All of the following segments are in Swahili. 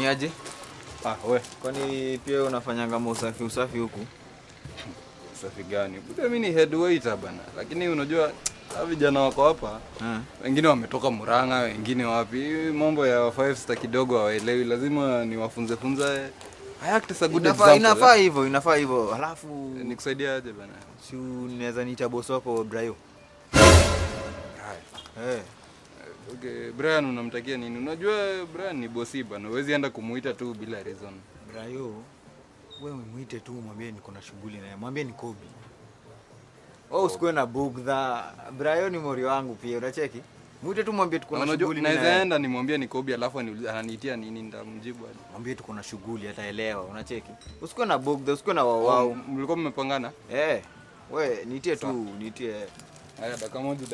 aje? We. Kwani pia unafanyanga usafi huku? Usafi gani? Mimi ni head waiter bana. Lakini unajua vijana wako hapa. Wengine wametoka Murang'a, wengine wapi. Mambo ya 5 star kidogo hawaelewi. Lazima niwafunze. I act as a good example. Inafaa hivyo. Halafu nikusaidia aje bana? Si unaweza niita boss wako Brayo? Okay, Brian unamtakia nini? Unajua Brian ni bosi bana. Huwezi enda kumuita tu bila reason. Brayo, wewe muite tu mwambie niko na shughuli naye. Mwambie ni Kobe. Usikue na bugdha. Brayo ni mori wangu pia, unacheki? Muite tu mwambie tuko na shughuli naye. Naweza enda nimwambie ni Kobe alafu ananiitia nini nitamjibu aje. Mwambie tuko na shughuli ataelewa, unacheki? Usikue na bugdha, usikue na wao. Mlikuwa mmepangana? Wewe niitie tu, niitie. Haya dakika moja.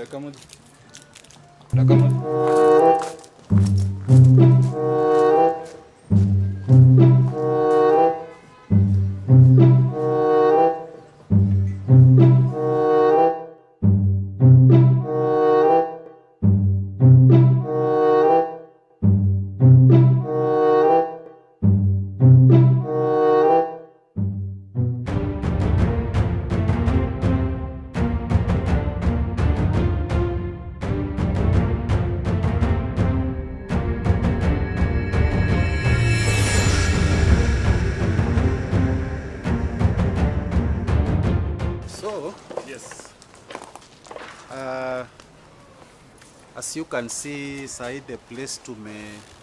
As you can see, side the place to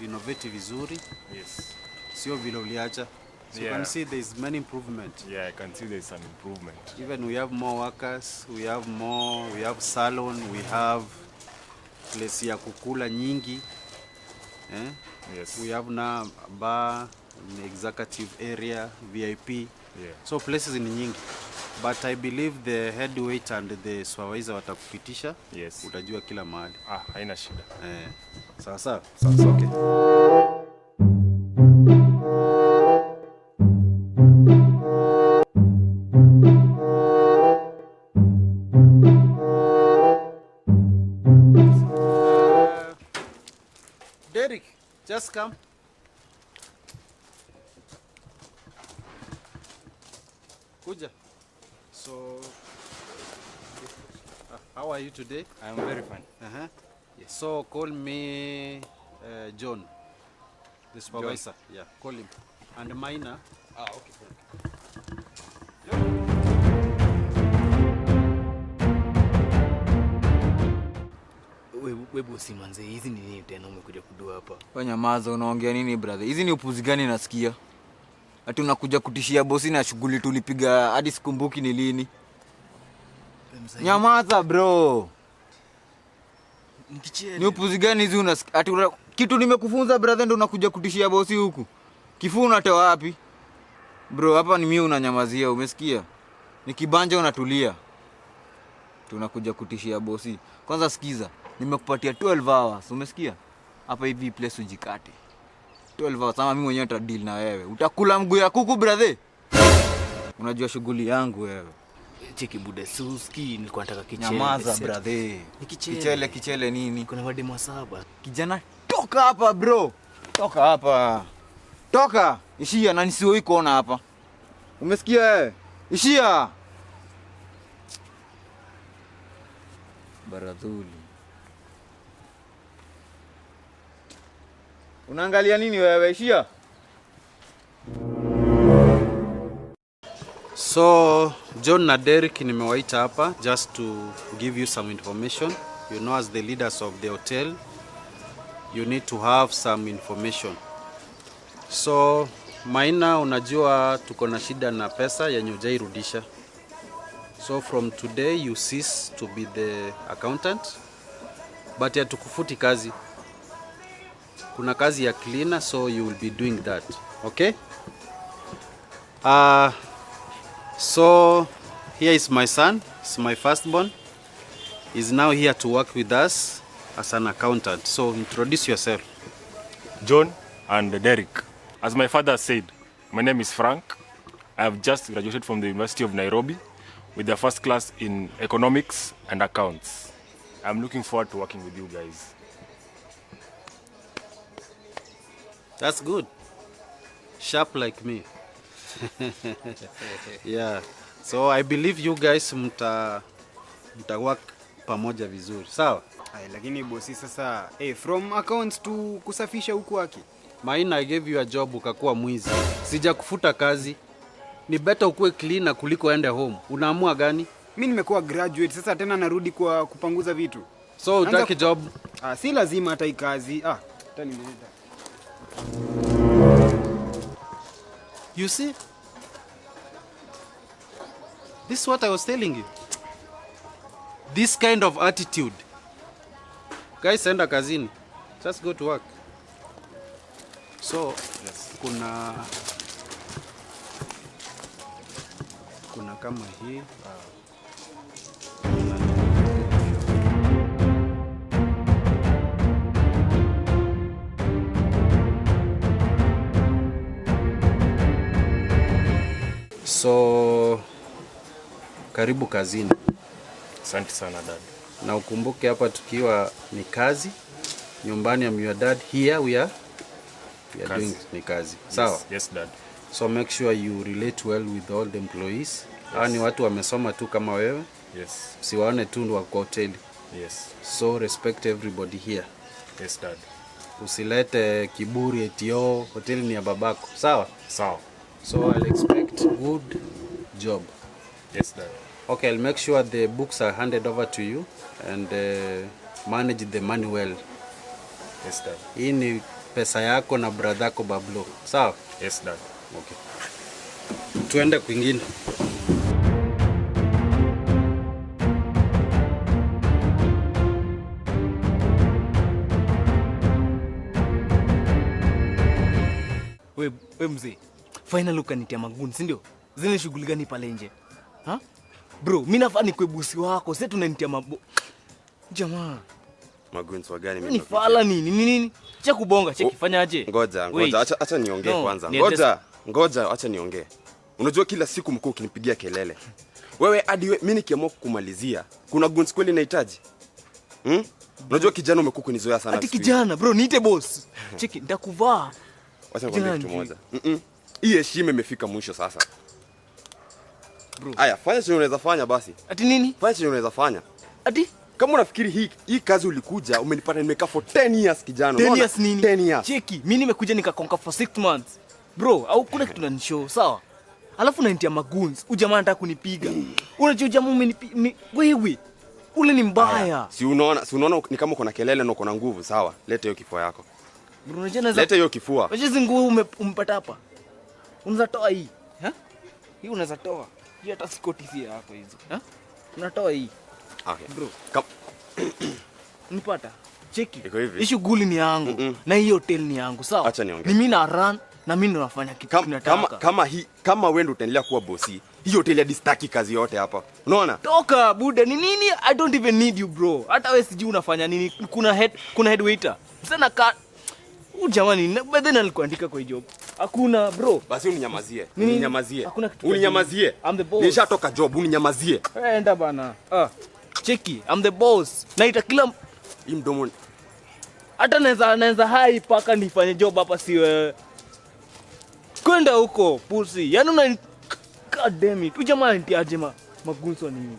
renovate vizuri. Yes. Sio vile uliacha. So you can see there is many improvement. Yeah, I can see there is some improvement. Even we have more workers, we have salon, we have place ya kukula nyingi. Yes. We have now bar, executive area, VIP. Yeah. So places ni nyingi. But I believe the head waiter and the supervisor watakupitisha. Yes. Utajua kila mahali. Haina shida. Sawa. Okay. Derek, just come. Kuja. So, how are you today? I am very fine. Yes. So, call me John, the supervisor. John. Yeah, call him. And Maina. Okay. Wewe bosi manze, hizi ni nini tena umekuja kudua hapa? Wewe nyamaza, unaongea nini brother? Hizi ni upuzi gani nasikia? Ati unakuja kutishia bosi na shughuli tulipiga hadi sikumbuki ni lini. Nyamaza bro. Ni upuzi gani hizi unasikia? Ati kitu nimekufunza brother ndio unakuja kutishia bosi huku. Kifuu unatoa wapi? Bro, hapa ni mimi unanyamazia, umesikia? Ni kibanja unatulia. Tunakuja kutishia bosi. Kwanza sikiza, nimekupatia 12 hours, umesikia? Hapa hivi place ujikate. 12 hours, sama mimi mwenyewe nitadeal na wewe. Utakula mguu ya kuku brother. Unajua shughuli yangu wewe. Cheki bude suski, nilikuwa nataka kichele. Nyamaza brother. Kichele nini? Kuna mademo 7. Kijana, toka hapa bro. Toka hapa. Toka. Ishia na nisiwe kuona hapa. Umesikia wewe? Ishia. Baradhuli. Unaangalia nini wewe? Ishia. So, John na Derek nimewaita hapa just to give you some information. You know, as the leaders of the hotel, you need to have some information. So, Maina, unajua tuko na shida na pesa yenye hujairudisha. So from today you cease to be the accountant, but ya tukufuti kazi. Kuna kazi ya cleaner, so you will be doing that. Okay? So here is my son. It's my firstborn. He's now here to work with us as an accountant. So introduce yourself. John and Derek. As my father said, my name is Frank. I have just graduated from the University of Nairobi with the first class in economics and accounts. I'm looking forward to working with you guys. That's good. Sharp like me. Yeah. So I believe you guys mta work pamoja vizuri. Sawa? Ay, lakini bosi sasa, from accounts to kusafisha huku waki. Maina, I gave you a job ukakuwa mwizi. Sija kufuta kazi. Ni better ukue cleaner kuliko ende home. Unaamua gani? Mimi nimekuwa graduate sasa tena narudi kwa kupanguza vitu. So utaki job? Si lazima hata hii kazi. Hata nimeenda. You see? This is what I was telling you. This kind of attitude. Guys, enda kazini. Just go to work. So, kuna kama hii. So, karibu kazini. Asante sana dad. Na ukumbuke hapa tukiwa ni kazi, nyumbani am your dad, here we are doing ni kazi. Sawa? Yes dad. So make sure you relate well with all the employees. Hawa ni watu wamesoma tu kama wewe. Yes. Usiwaone tu wa kwa hoteli. Yes. So respect everybody here. Yes dad. Usilete kiburi eti hoteli ni ya babako. Sawa? Sawa. So I'll expect good job. Yes dad. Okay, I'll make sure the books are handed over to you and manage the money well. Yes dad. Hii ni pesa yako na brother yako Bablo. Sawa? Yes dad. Okay. Tuende kwingine. We mzee. Finally ukanitia maguni, si ndio? Zile shughuli gani pale nje? Ha? Bro, mimi nafaa ni kwebusi wako. Sasa tunanitia jamaa. Magunzi wa gani mimi? Ni fala nini? Cha kubonga, cheki fanyaje? Ngoja, acha niongee kwanza. Ngoja, acha niongee. Unajua kila siku mkuu ukinipigia kelele. Wewe hadi mimi nikiamua kukumalizia, kuna guns kweli nahitaji? Unajua kijana umekuwa kunizoea sana. Ati kijana, bro, niite boss. Cheki, nitakuvaa. Wacha nikwambie kitu moja. Hii heshima imefika mwisho sasa. Bro. Aya, fanya chenye unaweza fanya basi. Ati nini? Fanya chenye unaweza fanya. Ati kama unafikiri hii kazi ulikuja umenipata nimekaa for 10 years kijana. 10 years nini? 10 years. Cheki, mimi nimekuja nikakonka for 6 months. Bro, au kuna kitu unanishow, sawa? Alafu naintia maguns. Ujamaa anataka kunipiga. Unajua jamaa umenipiga. Wewe. Ule ni mbaya. Si unaona ni kama uko na kelele na uko na nguvu, sawa? Leta hiyo kifua yako. Bro, unajua leta hiyo kifua. Unajua nguo umpata hapa. Unaweza toa hii. Hii unaweza toa. Hii hata sikoti si yako hizo. Unatoa hii. Okay. Bro. Nipata. Cheki. Hii shughuli ni yangu na hii hotel ni yangu, sawa? Acha niongee. Ni mimi na run na mimi ndo nafanya kitu tunataka. Kama wewe ndo utaendelea kuwa bosi, hii hotel ya distaki kazi yote hapa. Unaona? Toka buda, ni nini? I don't even need you bro. Hata wewe sijui unafanya nini. Kuna head waiter. Sana jamani, baadaye nalikuandika kwa job. Hakuna bro. Basi uninyamazie. Hakuna kitu. Uninyamazie. I'm the boss. Nishatoka job, uninyamazie. Enda bana. Cheki, I'm the boss. Naita kila hii mdomo. Hata naweza hai paka nifanye job hapa si wewe. Kwenda huko pussy. Yaani God damn it. Tu jamani, tiaje magunso nini?